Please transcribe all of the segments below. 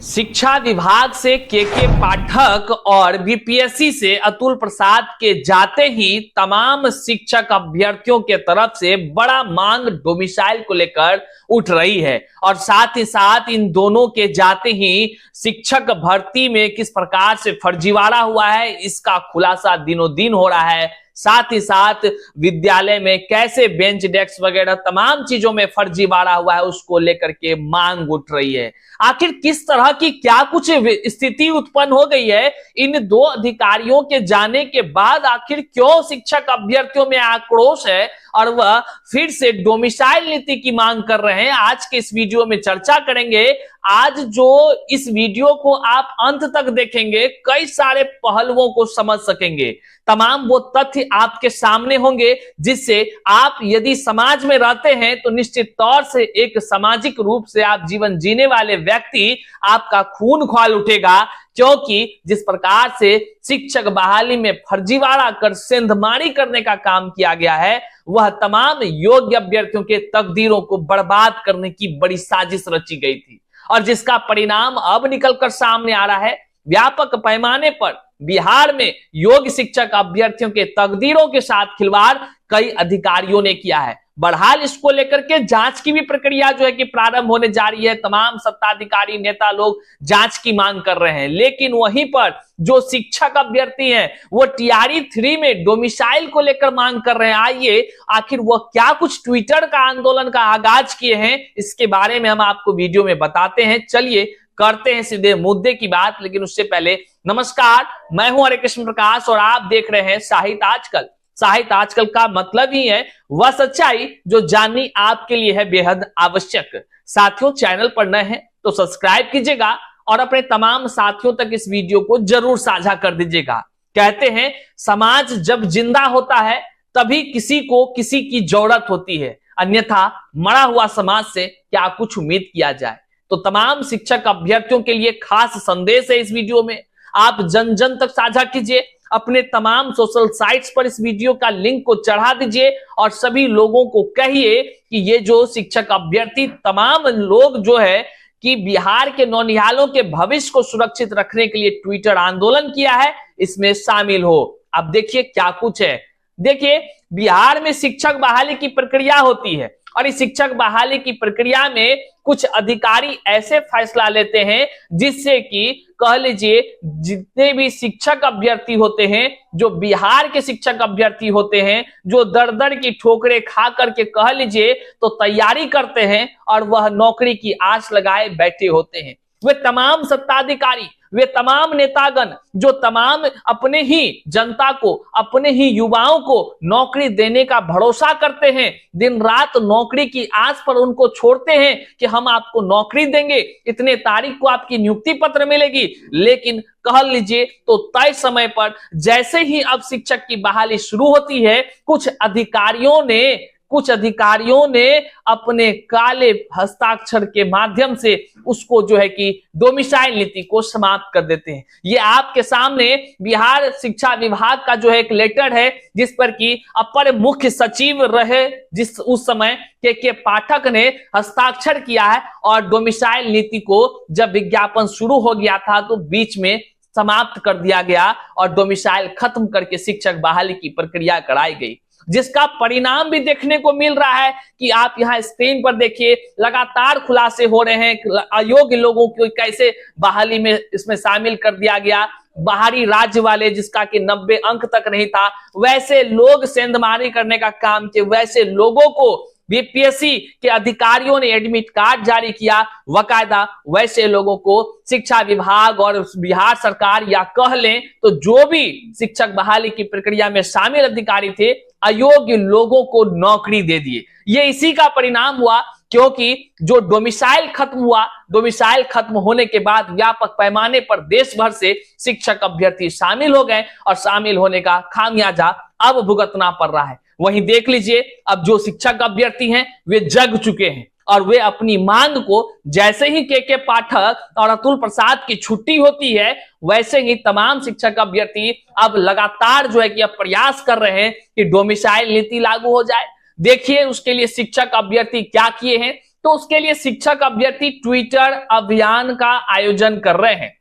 शिक्षा विभाग से के पाठक और बीपीएससी से अतुल प्रसाद के जाते ही तमाम शिक्षक अभ्यर्थियों के तरफ से बड़ा मांग डोमिसाइल को लेकर उठ रही है और साथ ही साथ इन दोनों के जाते ही शिक्षक भर्ती में किस प्रकार से फर्जीवाड़ा हुआ है इसका खुलासा दिनों दिन हो रहा है। साथ ही साथ विद्यालय में कैसे बेंच डेस्क वगैरह तमाम चीजों में फर्जीवाड़ा हुआ है उसको लेकर के मांग उठ रही है। आखिर किस तरह की क्या कुछ स्थिति उत्पन्न हो गई है इन दो अधिकारियों के जाने के बाद, आखिर क्यों शिक्षक अभ्यर्थियों में आक्रोश है और वह फिर से डोमिसाइल नीति की मांग कर रहे हैं। आज के इस वीडियो में चर्चा करेंगे। आज जो इस वीडियो को आप अंत तक देखेंगे कई सारे पहलुओं को समझ सकेंगे, तमाम वो तथ्य आपके सामने होंगे जिससे आप यदि समाज में रहते हैं तो निश्चित तौर से एक सामाजिक रूप से आप जीवन जीने वाले व्यक्ति, आपका खून खौल उठेगा। क्योंकि जिस प्रकार से शिक्षक बहाली में फर्जीवाड़ा कर सेंधमारी करने का काम किया गया है वह तमाम योग्य अभ्यर्थियों के तकदीरों को बर्बाद करने की बड़ी साजिश रची गई थी और जिसका परिणाम अब निकलकर सामने आ रहा है। व्यापक पैमाने पर बिहार में योग्य शिक्षक अभ्यर्थियों के तकदीरों के साथ खिलवाड़ कई अधिकारियों ने किया है। बहरहाल इसको लेकर के जांच की भी प्रक्रिया जो है कि प्रारंभ होने जा रही है। तमाम सत्ताधिकारी नेता लोग जांच की मांग कर रहे हैं, लेकिन वहीं पर जो शिक्षक अभ्यर्थी हैं वो टीआरई 3 में डोमिसाइल को लेकर मांग कर रहे हैं। आइए आखिर वो क्या कुछ ट्विटर का आंदोलन का आगाज किए हैं इसके बारे में हम आपको वीडियो में बताते हैं। चलिए करते हैं सीधे मुद्दे की बात, लेकिन उससे पहले नमस्कार, मैं हूं हरे कृष्ण प्रकाश और आप देख रहे हैं साहित्य आजकल। साहित्य आजकल का मतलब ही है वह सच्चाई जो जाननी आपके लिए है बेहद आवश्यक। साथियों, चैनल पर नए हैं तो सब्सक्राइब कीजिएगा और अपने तमाम साथियों तक इस वीडियो को जरूर साझा कर दीजिएगा। कहते हैं समाज जब जिंदा होता है तभी किसी को किसी की जरूरत होती है, अन्यथा मरा हुआ समाज से क्या कुछ उम्मीद किया जाए। तो तमाम शिक्षक अभ्यर्थियों के लिए खास संदेश है इस वीडियो में, आप जन जन तक साझा कीजिए, अपने तमाम सोशल साइट्स पर इस वीडियो का लिंक को चढ़ा दीजिए और सभी लोगों को कहिए कि ये जो शिक्षक अभ्यर्थी तमाम लोग जो है कि बिहार के नौनिहालों के भविष्य को सुरक्षित रखने के लिए ट्विटर आंदोलन किया है इसमें शामिल हो। अब देखिए क्या कुछ है। देखिए, बिहार में शिक्षक बहाली की प्रक्रिया होती है और इस शिक्षक बहाली की प्रक्रिया में कुछ अधिकारी ऐसे फैसला लेते हैं जिससे कि कह लीजिए जितने भी शिक्षक अभ्यर्थी होते हैं, जो बिहार के शिक्षक अभ्यर्थी होते हैं, जो दर दर की ठोकरें खा करके कह लीजिए तो तैयारी करते हैं और वह नौकरी की आस लगाए बैठे होते हैं, वे तमाम सत्ताधिकारी, वे तमाम नेतागण जो तमाम अपने ही जनता को, अपने ही युवाओं को नौकरी देने का भरोसा करते हैं, दिन रात नौकरी की आस पर उनको छोड़ते हैं कि हम आपको नौकरी देंगे, इतने तारीख को आपकी नियुक्ति पत्र मिलेगी। लेकिन कह लीजिए तो तय समय पर जैसे ही अब शिक्षक की बहाली शुरू होती है कुछ अधिकारियों ने अपने काले हस्ताक्षर के माध्यम से उसको जो है कि डोमिसाइल नीति को समाप्त कर देते हैं। ये आपके सामने बिहार शिक्षा विभाग का जो है एक लेटर है जिस पर कि अपर मुख्य सचिव रहे जिस उस समय के पाठक ने हस्ताक्षर किया है और डोमिसाइल नीति को जब विज्ञापन शुरू हो गया था तो बीच में समाप्त कर दिया गया और डोमिसाइल खत्म करके शिक्षक बहाली की प्रक्रिया कराई गई, जिसका परिणाम भी देखने को मिल रहा है कि आप यहाँ स्क्रीन पर देखिए लगातार खुलासे हो रहे हैं। अयोग्य लोगों को कैसे बहाली में इसमें शामिल कर दिया गया, बाहरी राज्य वाले जिसका कि 90 अंक तक नहीं था वैसे लोग सेंधमारी करने का काम किए, वैसे लोगों को बीपीएससी के अधिकारियों ने एडमिट कार्ड जारी किया, वकायदा वैसे लोगों को शिक्षा विभाग और बिहार सरकार या कह लें तो जो भी शिक्षक बहाली की प्रक्रिया में शामिल अधिकारी थे अयोग्य लोगों को नौकरी दे दिए। ये इसी का परिणाम हुआ क्योंकि जो डोमिसाइल खत्म हुआ, डोमिसाइल खत्म होने के बाद व्यापक पैमाने पर देश भर से शिक्षक अभ्यर्थी शामिल हो गए और शामिल होने का खामियाजा अब भुगतना पड़ रहा है। वहीं देख लीजिए अब जो शिक्षक अभ्यर्थी हैं वे जग चुके हैं और वे अपनी मांग को जैसे ही के पाठक और अतुल प्रसाद की छुट्टी होती है वैसे ही तमाम शिक्षक अभ्यर्थी अब लगातार जो है कि अब प्रयास कर रहे हैं कि डोमिसाइल नीति लागू हो जाए। देखिए उसके लिए शिक्षक अभ्यर्थी क्या किए हैं, तो उसके लिए शिक्षक अभ्यर्थी ट्विटर अभियान का आयोजन कर रहे हैं।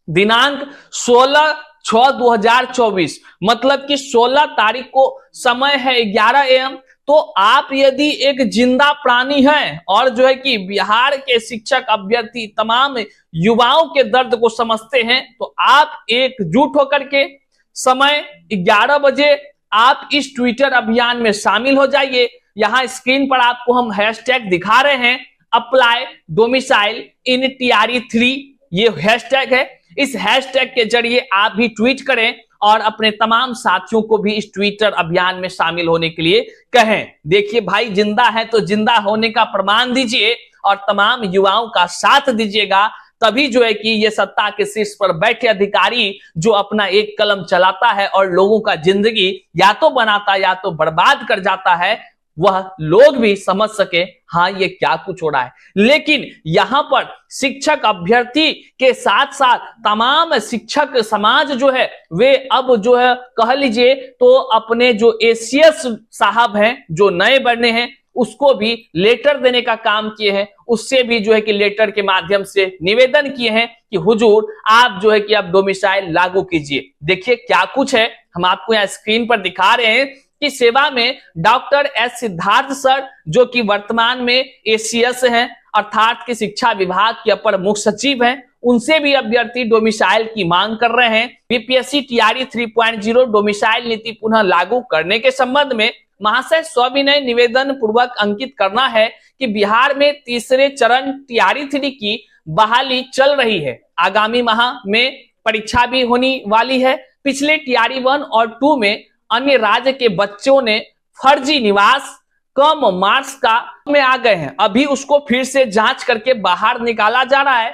दिनांक 16/6/2024 मतलब कि 16 तारीख को, समय है 11 AM। तो आप यदि एक जिंदा प्राणी हैं और जो है कि बिहार के शिक्षक अभ्यर्थी तमाम युवाओं के दर्द को समझते हैं, तो आप एकजुट होकर के समय 11 बजे आप इस ट्विटर अभियान में शामिल हो जाइए। यहां स्क्रीन पर आपको हम हैशटैग दिखा रहे हैं, अप्लाई डोमिसाइल इन TRE3, ये हैशटैग है। इस हैशटैग के जरिए आप भी ट्वीट करें और अपने तमाम साथियों को भी इस ट्विटर अभियान में शामिल होने के लिए कहें। देखिए भाई, जिंदा है तो जिंदा होने का प्रमाण दीजिए और तमाम युवाओं का साथ दीजिएगा, तभी जो है कि ये सत्ता के शीर्ष पर बैठे अधिकारी जो अपना एक कलम चलाता है और लोगों का जिंदगी या तो बनाता या तो बर्बाद कर जाता है, वह लोग भी समझ सके हाँ ये क्या कुछ हो रहा है। लेकिन यहां पर शिक्षक अभ्यर्थी के साथ साथ तमाम शिक्षक समाज जो है वे अब जो है कह लीजिए तो अपने जो ACS साहब हैं जो नए बने हैं उसको भी लेटर देने का काम किए हैं। उससे भी जो है कि लेटर के माध्यम से निवेदन किए हैं कि हुजूर आप जो है कि आप डोमिसाइल लागू कीजिए। देखिए क्या कुछ है, हम आपको यहाँ स्क्रीन पर दिखा रहे हैं कि सेवा में डॉक्टर S सिद्धार्थ सर जो कि वर्तमान में ACS हैं अर्थात कि शिक्षा विभाग के अपर मुख्य सचिव हैं, उनसे भी अभ्यर्थी डोमिसाइल की मांग कर रहे हैं। BPSC TRE 3.0 डोमिसाइल नीति पुनः लागू करने के संबंध में महाशय सविनय निवेदन पूर्वक अंकित करना है कि बिहार में तीसरे चरण TRE 3 की बहाली चल रही है। आगामी माह में परीक्षा भी होने वाली है। पिछले TRE 1 और 2 में अन्य राज्य के बच्चों ने फर्जी निवास कम मार्क्स का में आ गए हैं, अभी उसको फिर से जांच करके बाहर निकाला जा रहा है।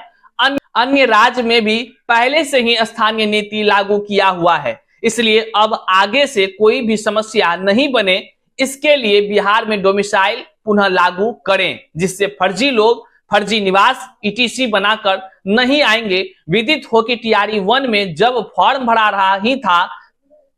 अन्य राज्य में भी पहले से ही स्थानीय नीति लागू किया हुआ है, इसलिए अब आगे से कोई भी समस्या नहीं बने, इसके लिए बिहार में डोमिसाइल पुनः लागू करें, जिससे फर्जी लोग फर्जी निवास ETC बनाकर नहीं आएंगे। विदित हो कि TRE 1 में जब फॉर्म भरा रहा ही था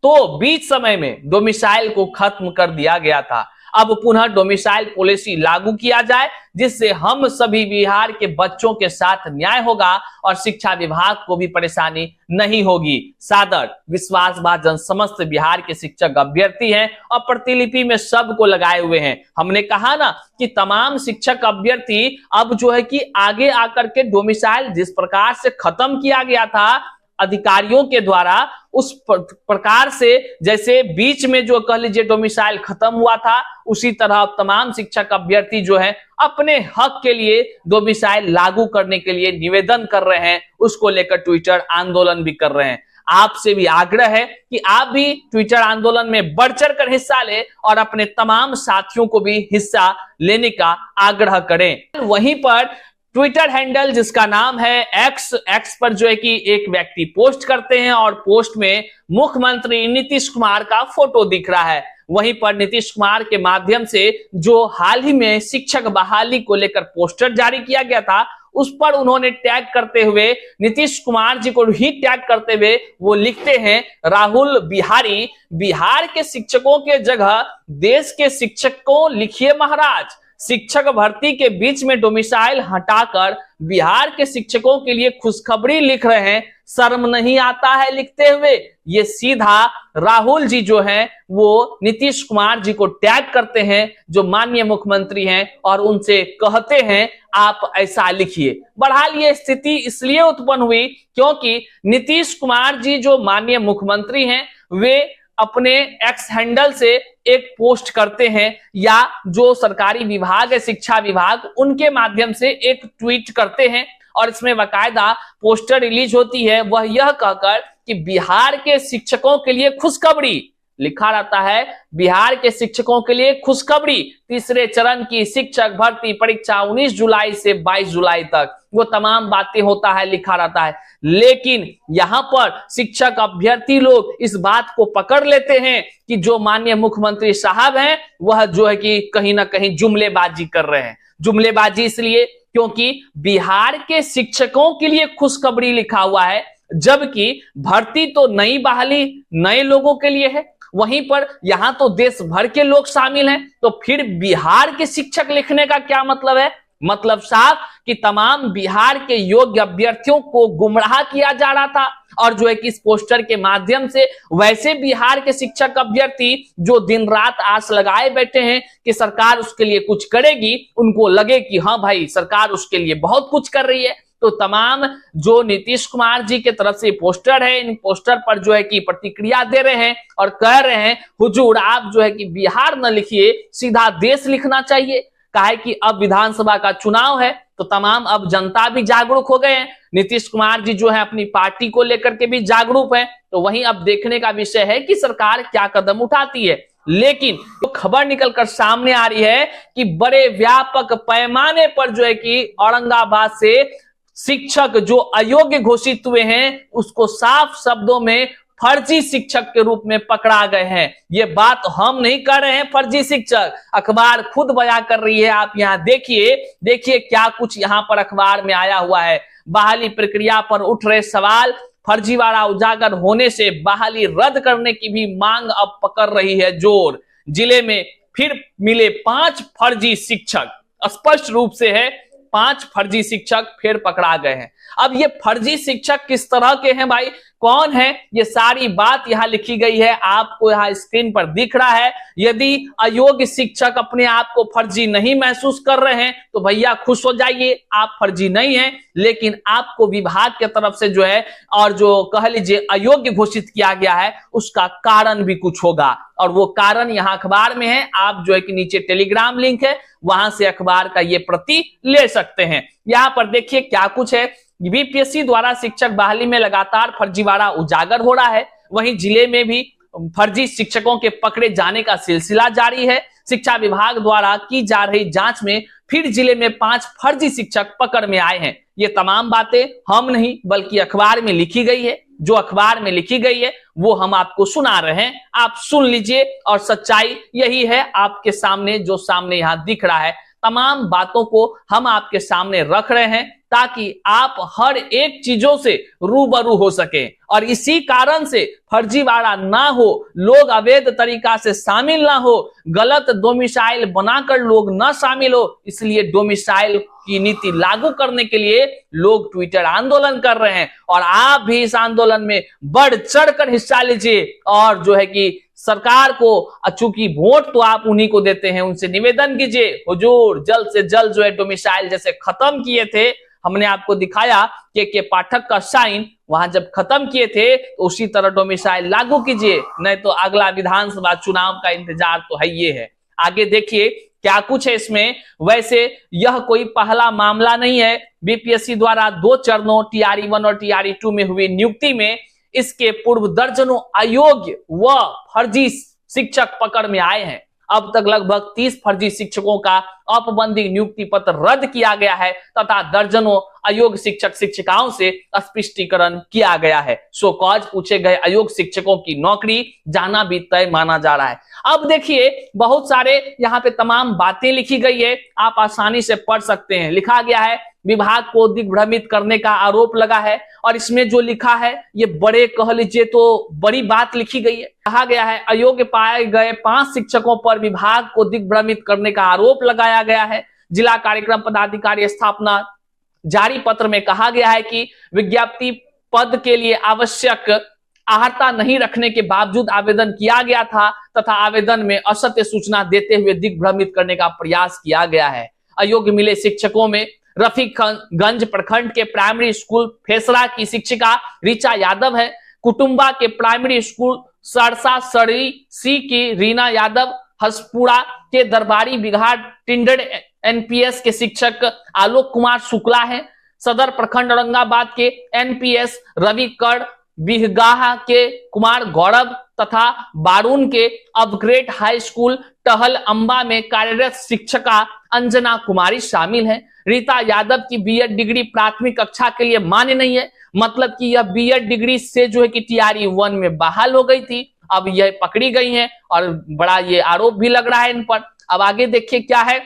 तो बीच समय में डोमिसाइल को खत्म कर दिया गया था। अब पुनः डोमिसाइल पॉलिसी लागू किया जाए, जिससे हम सभी बिहार के बच्चों के साथ न्याय होगा और शिक्षा विभाग को भी परेशानी नहीं होगी। सादर विश्वासभाजन समस्त बिहार के शिक्षक अभ्यर्थी हैं और प्रतिलिपि में सबको लगाए हुए हैं। हमने कहा ना कि तमाम शिक्षक अभ्यर्थी अब जो है कि आगे आकर के डोमिसाइल जिस प्रकार से खत्म किया गया था अधिकारियों के द्वारा, उस प्रकार से जैसे बीच में जो कह लीजिए डोमिसाइल खत्म हुआ था, उसी तरह तमाम शिक्षक अभ्यर्थी जो है अपने हक के लिए डोमिसाइल लागू करने के लिए निवेदन कर रहे हैं, उसको लेकर ट्विटर आंदोलन भी कर रहे हैं। आपसे भी आग्रह है कि आप भी ट्विटर आंदोलन में बढ़ चढ़ कर हिस्सा लें और अपने तमाम साथियों को भी हिस्सा लेने का आग्रह करें। वहीं पर ट्विटर हैंडल जिसका नाम है एक्स पर जो है कि एक व्यक्ति पोस्ट करते हैं और पोस्ट में मुख्यमंत्री नीतीश कुमार का फोटो दिख रहा है। वहीं पर नीतीश कुमार के माध्यम से जो हाल ही में शिक्षक बहाली को लेकर पोस्टर जारी किया गया था, उस पर उन्होंने टैग करते हुए नीतीश कुमार जी को ही टैग करते हुए वो लिखते हैं, राहुल बिहारी, बिहार के शिक्षकों के जगह देश के शिक्षक को लिखिए महाराज। शिक्षक भर्ती के बीच में डोमिसाइल हटाकर बिहार के शिक्षकों के लिए खुशखबरी लिख रहे हैं, शर्म नहीं आता है लिखते हुए। ये सीधा राहुल जी जो हैं वो नीतीश कुमार जी को टैग करते हैं जो माननीय मुख्यमंत्री हैं और उनसे कहते हैं आप ऐसा लिखिए। बहरहाल ये स्थिति इसलिए उत्पन्न हुई क्योंकि नीतीश कुमार जी जो माननीय मुख्यमंत्री हैं वे अपने एक्स हैंडल से एक पोस्ट करते हैं या जो सरकारी विभाग है शिक्षा विभाग उनके माध्यम से एक ट्वीट करते हैं और इसमें बाकायदा पोस्टर रिलीज होती है, वह यह कहकर कि बिहार के शिक्षकों के लिए खुशखबरी लिखा रहता है, बिहार के शिक्षकों के लिए खुशखबरी, तीसरे चरण की शिक्षक भर्ती परीक्षा 19 जुलाई से 22 जुलाई तक, वो तमाम बातें होता है लिखा रहता है। लेकिन यहां पर शिक्षक अभ्यर्थी लोग इस बात को पकड़ लेते हैं कि जो माननीय मुख्यमंत्री साहब हैं वह जो है कि कहीं ना कहीं जुमलेबाजी कर रहे हैं। जुमलेबाजी इसलिए क्योंकि बिहार के शिक्षकों के लिए खुशखबरी लिखा हुआ है, जबकि भर्ती तो नई बहाली नए लोगों के लिए है वहीं पर यहां तो देश भर के लोग शामिल हैं, तो फिर बिहार के शिक्षक लिखने का क्या मतलब है? मतलब साफ कि तमाम बिहार के योग्य अभ्यर्थियों को गुमराह किया जा रहा था। और जो है कि इस पोस्टर के माध्यम से वैसे बिहार के शिक्षक अभ्यर्थी जो दिन रात आस लगाए बैठे हैं कि सरकार उसके लिए कुछ करेगी, उनको लगे कि हाँ भाई सरकार उसके लिए बहुत कुछ कर रही है। तो तमाम जो नीतीश कुमार जी के तरफ से पोस्टर है, इन पोस्टर पर जो है कि प्रतिक्रिया दे रहे हैं और कह रहे हैं हुजूर आप जो है कि बिहार न लिखिए, सीधा देश लिखना चाहिए। काहे कि अब विधानसभा का चुनाव है, तो तमाम अब जनता भी जागरूक हो गए हैं। नीतीश कुमार जी जो है अपनी पार्टी को लेकर के भी जागरूक है। तो वहीं अब देखने का विषय है कि सरकार क्या कदम उठाती है। लेकिन तो खबर निकलकर सामने आ रही है कि बड़े व्यापक पैमाने पर जो है कि औरंगाबाद से शिक्षक जो अयोग्य घोषित हुए हैं उसको साफ शब्दों में फर्जी शिक्षक के रूप में पकड़ा गए हैं। ये बात हम नहीं कर रहे हैं, फर्जी शिक्षक अखबार खुद बयां कर रही है। आप यहां देखिए क्या कुछ यहां पर अखबार में आया हुआ है। बहाली प्रक्रिया पर उठ रहे सवाल, फर्जीवाड़ा उजागर होने से बहाली रद्द करने की भी मांग अब पकड़ रही है जोर। जिले में फिर मिले 5 फर्जी शिक्षक, स्पष्ट रूप से है 5 फर्जी शिक्षक फिर पकड़ा गए हैं। अब ये फर्जी शिक्षक किस तरह के हैं भाई, कौन है, ये सारी बात यहां लिखी गई है, आपको यहां स्क्रीन पर दिख रहा है। यदि अयोग्य शिक्षक अपने आप को फर्जी नहीं महसूस कर रहे हैं तो भैया खुश हो जाइए, आप फर्जी नहीं हैं। लेकिन आपको विभाग की तरफ से जो है और जो कह लीजिए अयोग्य घोषित किया गया है उसका कारण भी कुछ होगा, और वो कारण यहां अखबार में है। आप जो है कि नीचे टेलीग्राम लिंक है, वहां से अखबार का ये प्रति ले सकते हैं। यहां पर देखिए क्या कुछ है। बीपीएससी द्वारा शिक्षक बहाली में लगातार फर्जीवाड़ा उजागर हो रहा है। वहीं जिले में भी फर्जी शिक्षकों के पकड़े जाने का सिलसिला जारी है। शिक्षा विभाग द्वारा की जा रही जांच में फिर जिले में 5 फर्जी शिक्षक पकड़ में आए हैं। ये तमाम बातें हम नहीं बल्कि अखबार में लिखी गई है। जो अखबार में लिखी गई है वो हम आपको सुना रहे हैं, आप सुन लीजिए। और सच्चाई यही है आपके सामने, जो सामने यहां दिख रहा है। तमाम बातों को हम आपके सामने रख रहे हैं ताकि आप हर एक चीजों से रूबरू हो सके, और इसी कारण से फर्जीवाड़ा ना हो, लोग अवैध तरीका से शामिल ना हो, गलत डोमिसाइल बनाकर लोग ना शामिल हो। इसलिए डोमिसाइल की नीति लागू करने के लिए लोग ट्विटर आंदोलन कर रहे हैं, और आप भी इस आंदोलन में बढ़ चढ़कर हिस्सा लीजिए। और जो है कि सरकार को, चूंकि वोट तो आप उन्हीं को देते हैं, उनसे निवेदन कीजिए हुजूर जल्द से जल्द जो है डोमिसाइल जैसे खत्म किए थे, हमने आपको दिखाया के पाठक का साइन वहां जब खत्म किए थे तो उसी तरह डोमिसाइल लागू कीजिए, नहीं तो अगला विधानसभा चुनाव का इंतजार तो है ये है। आगे देखिए क्या कुछ है इसमें। वैसे यह कोई पहला मामला नहीं है। बीपीएससी द्वारा 2 चरणों टीआरई 1 और टीआरई 2 में हुई नियुक्ति में इसके पूर्व दर्जनों अयोग्य व फर्जी शिक्षक पकड़ में आए हैं। अब तक लगभग 30 फर्जी शिक्षकों का औपबंधिक नियुक्ति पत्र रद्द किया गया है तथा दर्जनों अयोग्य शिक्षक शिक्षिकाओं से स्पष्टीकरण किया गया है। सो कॉज पूछे गए अयोग्य शिक्षकों की नौकरी जाना भी तय माना जा रहा है। अब देखिए बहुत सारे यहाँ पे तमाम बातें लिखी गई है, आप आसानी से पढ़ सकते हैं। लिखा गया है विभाग को दिग्भ्रमित करने का आरोप लगा है, और इसमें जो लिखा है ये बड़े कह लीजिए तो बड़ी बात लिखी गई है। कहा गया है अयोग्य पाए गए 5 शिक्षकों पर विभाग को दिग्भ्रमित करने का आरोप लगाया गया है। जिला कार्यक्रम पदाधिकारी स्थापना जारी पत्र में कहा गया है कि विज्ञप्ति पद के लिए आवश्यक अर्हता नहीं रखने के बावजूद आवेदन किया गया था तथा आवेदन में असत्य सूचना देते हुए दिग्भ्रमित करने का प्रयास किया गया है। अयोग्य मिले शिक्षकों में रफीगंज प्रखंड के प्राइमरी स्कूल फेसरा की शिक्षिका ऋचा यादव है, कुटुंबा के प्राइमरी स्कूल सरसा सड़ी सी की रीना यादव, हसपुरा के दरबारी बिघाड़ टिंडर एनपीएस के शिक्षक आलोक कुमार शुक्ला है, सदर प्रखंड औरंगाबाद के एनपीएस रविकड़ बिहगाहा के कुमार गौरव तथा बारून के अपग्रेड हाई स्कूल टहल अंबा में कार्यरत शिक्षिका अंजना कुमारी शामिल है। रीता यादव की बीएड डिग्री प्राथमिक कक्षा के लिए मान्य नहीं है, मतलब कि यह बीएड डिग्री से जो है कि टीआरई 1 में बहाल हो गई थी, अब यह पकड़ी गई हैं और बड़ा ये आरोप भी लग रहा है इन पर। अब आगे देखिए क्या है।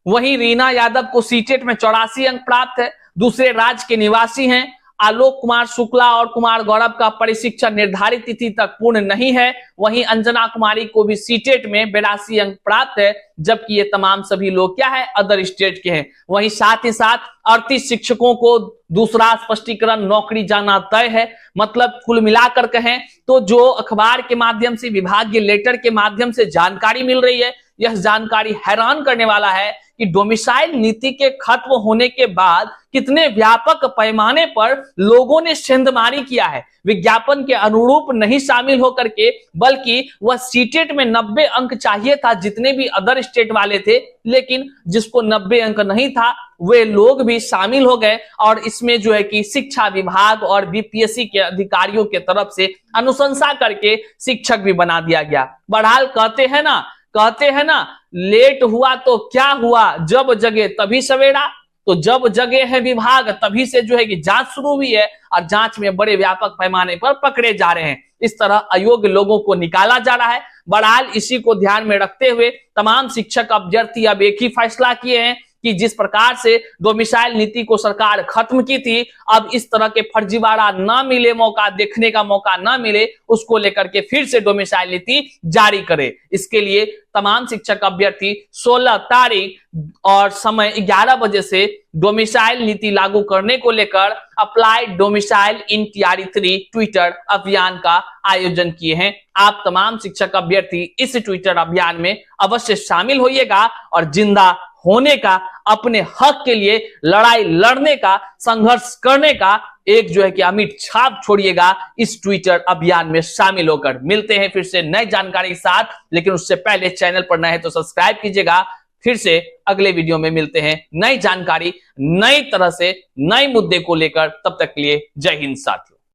वहीं रीना यादव को सीटेट में 84 अंक प्राप्त है, दूसरे राज्य के निवासी हैं, आलोक कुमार शुक्ला और कुमार गौरव का प्रशिक्षण निर्धारित तिथि तक पूर्ण नहीं है। वहीं अंजना कुमारी को भी सीटेट में 82 अंक प्राप्त है, जबकि ये तमाम सभी लोग क्या है, अदर स्टेट के हैं। वहीं साथ ही साथ 38 शिक्षकों को दूसरा स्पष्टीकरण नौकरी जाना तय है। मतलब कुल मिलाकर कहें तो जो अखबार के माध्यम से, विभागीय लेटर के माध्यम से जानकारी मिल रही है, यह जानकारी हैरान करने वाला है कि डोमिसाइल नीति के खत्म होने के बाद कितने व्यापक पैमाने पर लोगों ने सेंधमारी किया है। विज्ञापन के अनुरूप नहीं शामिल होकर के, बल्कि वह सीटेट में 90 अंक चाहिए था जितने भी अदर स्टेट वाले थे, लेकिन जिसको 90 अंक नहीं था वे लोग भी शामिल हो गए। और इसमें जो है कि शिक्षा विभाग और बीपीएससी के अधिकारियों के तरफ से अनुशंसा करके शिक्षक भी बना दिया गया। बहरहाल कहते हैं ना लेट हुआ तो क्या हुआ, जब जगे तभी सवेरा। तो जब जगे है विभाग तभी से जो है कि जांच शुरू हुई है और जांच में बड़े व्यापक पैमाने पर पकड़े जा रहे हैं। इस तरह अयोग्य लोगों को निकाला जा रहा है। बहरहाल इसी को ध्यान में रखते हुए तमाम शिक्षक अभ्यर्थी अब एक ही फैसला किए हैं कि जिस प्रकार से डोमिसाइल नीति को सरकार खत्म की थी, अब इस तरह के फर्जीवाड़ा ना मिले, मौका देखने का मौका ना मिले, उसको लेकर के फिर से डोमिसाइल नीति जारी करे। इसके लिए तमाम शिक्षक अभ्यर्थी 16 तारीख और समय 11 बजे से डोमिसाइल नीति लागू करने को लेकर अप्लाई डोमिसाइल इन टीआरई 3 ट्विटर अभियान का आयोजन किए हैं। आप तमाम शिक्षक अभ्यर्थी इस ट्विटर अभियान में अवश्य शामिल होइएगा और जिंदा होने का, अपने हक के लिए लड़ाई लड़ने का, संघर्ष करने का एक जो है कि अमिट छाप छोड़िएगा इस ट्विटर अभियान में शामिल होकर। मिलते हैं फिर से नई जानकारी के साथ, लेकिन उससे पहले चैनल पर नए हैं तो सब्सक्राइब कीजिएगा। फिर से अगले वीडियो में मिलते हैं नई जानकारी, नई तरह से, नए मुद्दे को लेकर। तब तक के लिए जय हिंद साथियों।